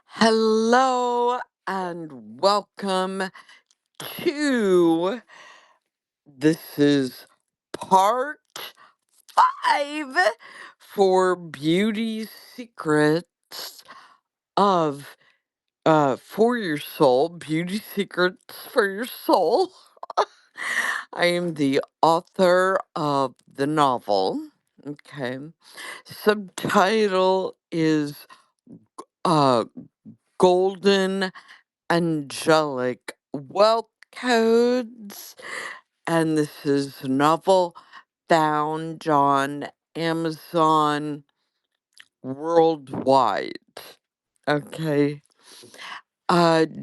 Hello and welcome to this is part 5 for Beauty Secrets of for your soul, Beauty Secrets for your soul. I am the author of the novel. Okay. Subtitle is uh Golden Angelic Wealth Codes, and this is a novel found on Amazon worldwide. Okay.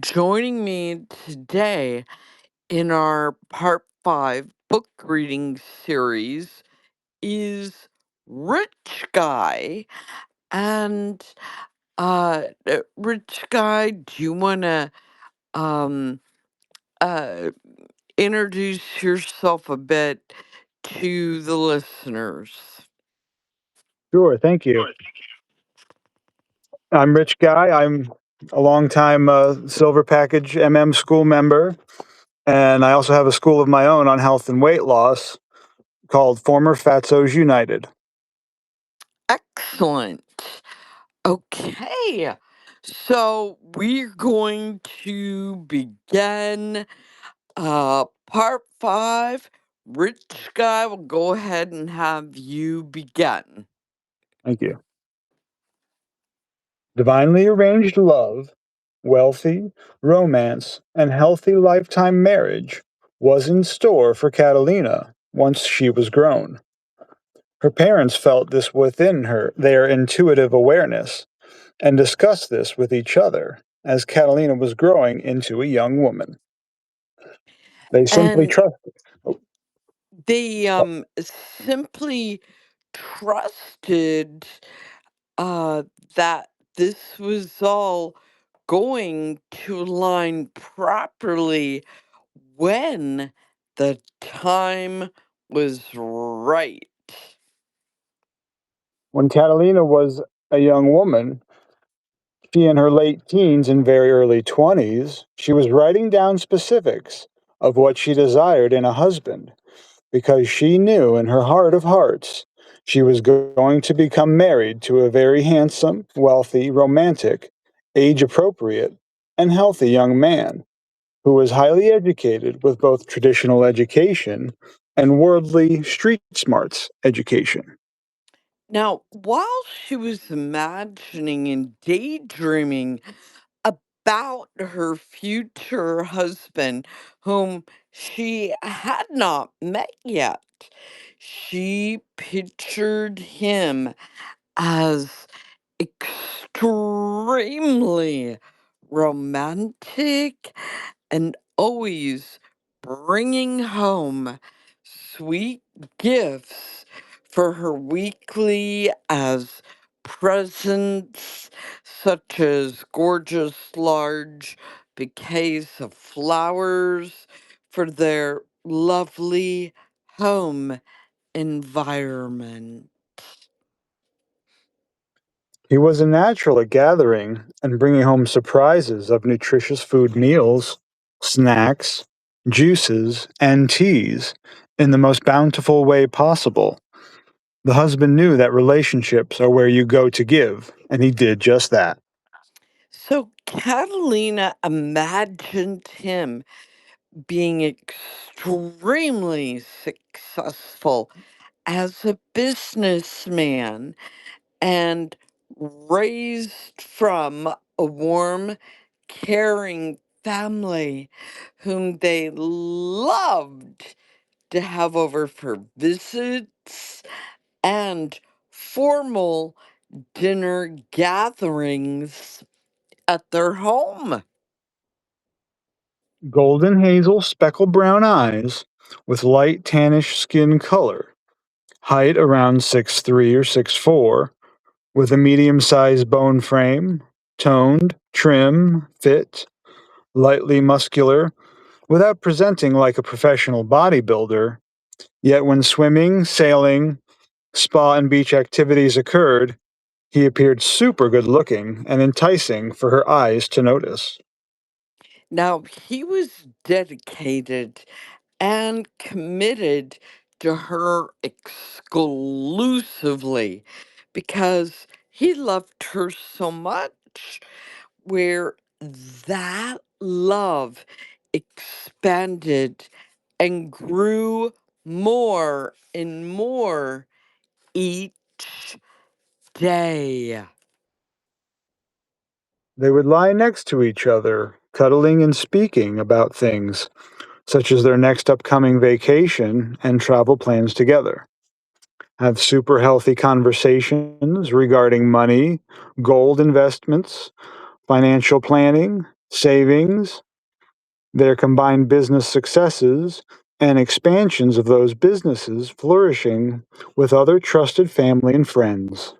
Joining me today in our part 5 book reading series is Rich Guy. And Rich Guy, do you wanna um uh introduce yourself a bit to the listeners? Sure, thank you. I'm Rich Guy. I'm a longtime Silver Package school member, and I also have a school of my own on health and weight loss called Former Fatsos United. Excellent. Okay. So we're going to begin part 5. Rich Guy will go ahead and have you begin. Thank you. Divinely arranged love, wealthy, romance, and healthy lifetime marriage was in store for Catalina once she was grown. Her parents felt this within her, their intuitive awareness, and discussed this with each other as Catalina was growing into a young woman. They simply And trusted. they simply trusted uh that this was all going to align properly when the time was right. When Catalina was a young woman, she in her late teens and very early 20s, she was writing down specifics of what she desired in a husband because she knew in her heart of hearts she was going to become married to a very handsome, wealthy, romantic, age appropriate, and healthy young man who was highly educated with both traditional education and worldly street smarts education. Now, while she was imagining and daydreaming about her future husband, whom she had not met yet, she pictured him as extremely romantic and always bringing home sweet gifts for her weekly as presents, such as gorgeous large bouquets of flowers for their lovely home environment. He was a natural at gathering and bringing home surprises of nutritious food meals, snacks, juices, and teas in the most bountiful way possible. The husband knew that relationships are where you go to give, and he did just that. So Catalina imagined him being extremely successful as a businessman and raised from a warm, caring family whom they loved to have over for visits and formal dinner gatherings at their home. Golden hazel speckled brown eyes with light tannish skin color, height around 6'3" or 6'4", with a medium sized bone frame, toned, trim, fit, lightly muscular, without presenting like a professional bodybuilder. Yet when swimming, sailing, spa, and beach activities occurred, He appeared super good looking and enticing for her eyes to notice. Now, he was dedicated and committed to her exclusively because he loved her so much, where that love expanded and grew more and more each day. They would lie next to each other, cuddling and speaking about things, such as their next upcoming vacation and travel plans together. Have super healthy conversations regarding money, gold investments, financial planning, savings, their combined business successes, and expansions of those businesses flourishing with other trusted family and friends.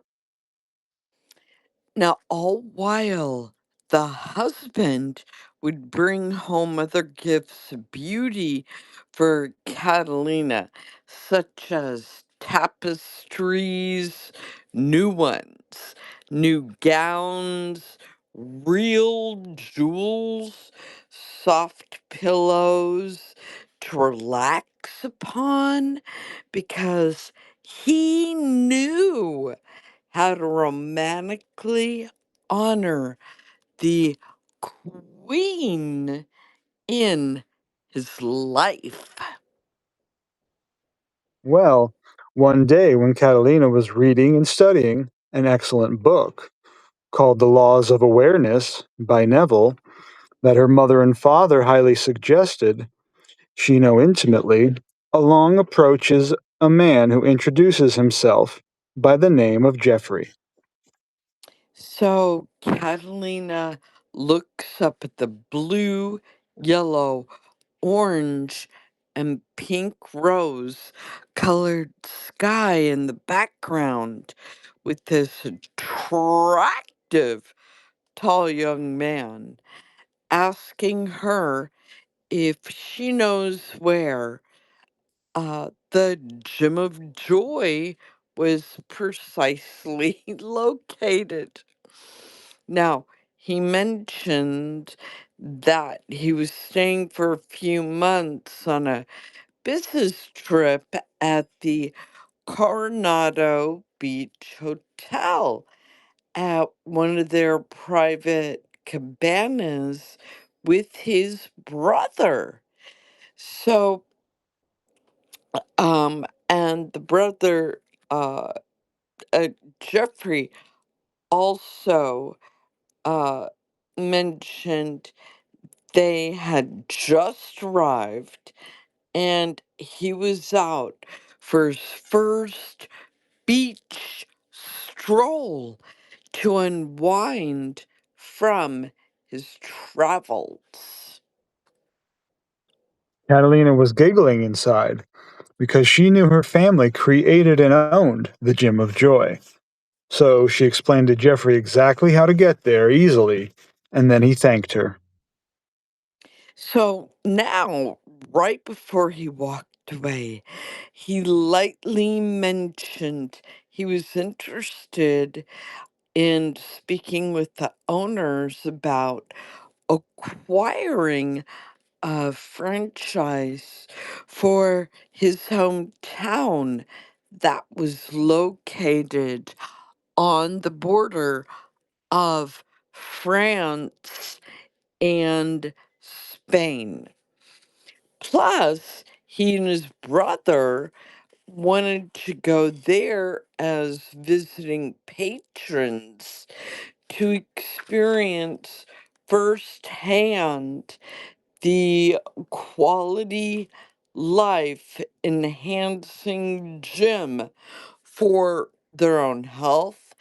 Now, all while the husband would bring home other gifts of beauty for Catalina, such as tapestries, new ones, new gowns, real jewels, soft pillows to relax upon, because he knew how to romantically honor the queen in his life. Well, one day when Catalina was reading and studying an excellent book called The Laws of Awareness by Neville, that her mother and father highly suggested she know intimately, along approaches a man who introduces himself by the name of Jeffrey. So Catalina looks up at the blue, yellow, orange, and pink rose colored sky in the background with this attractive tall young man asking her if she knows where the Gem of Joy was precisely located. Now, he mentioned that he was staying for a few months on a business trip at the Coronado Beach Hotel at one of their private cabanas with his brother. So, and the brother, uh, uh Jeffrey also, uh, mentioned they had just arrived and he was out for his first beach stroll to unwind from his travels. Catalina was giggling inside because she knew her family created and owned the Gem of Joy. So she explained to Jeffrey exactly how to get there easily, and then he thanked her. So now, right before he walked away, he lightly mentioned he was interested in speaking with the owners about acquiring a franchise for his hometown that was located on the border of France and Spain. Plus, he and his brother wanted to go there as visiting patrons to experience firsthand the quality life enhancing gym for their own health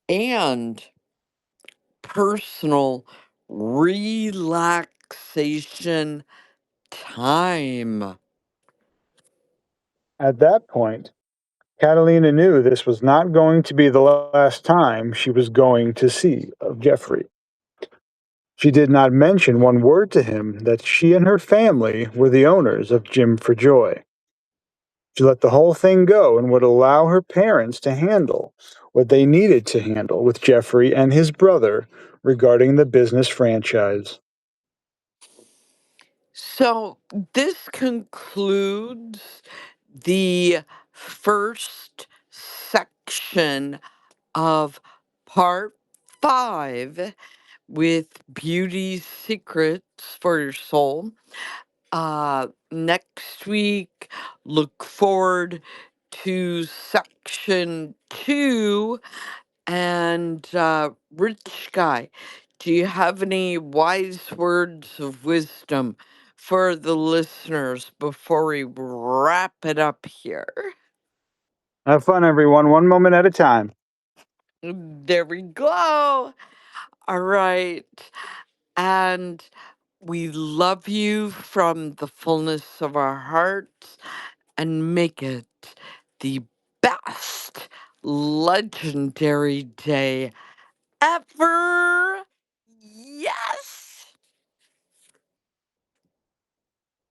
and personal relaxation time. At that point, Catalina knew this was not going to be the last time she was going to see of Jeffrey. She did not mention one word to him that she and her family were the owners of Jim for Joy. She let the whole thing go and would allow her parents to handle what they needed to handle with Jeffrey and his brother regarding the business franchise. So this concludes the first section of part 5 with Beauty's Secrets for Your Soul. Next week, look forward to section 2. And Rich Guy, do you have any wise words of wisdom for the listeners before we wrap it up here? Have fun, everyone, one moment at a time. There we go. All right. And we love you from the fullness of our hearts and make it the best legendary day ever.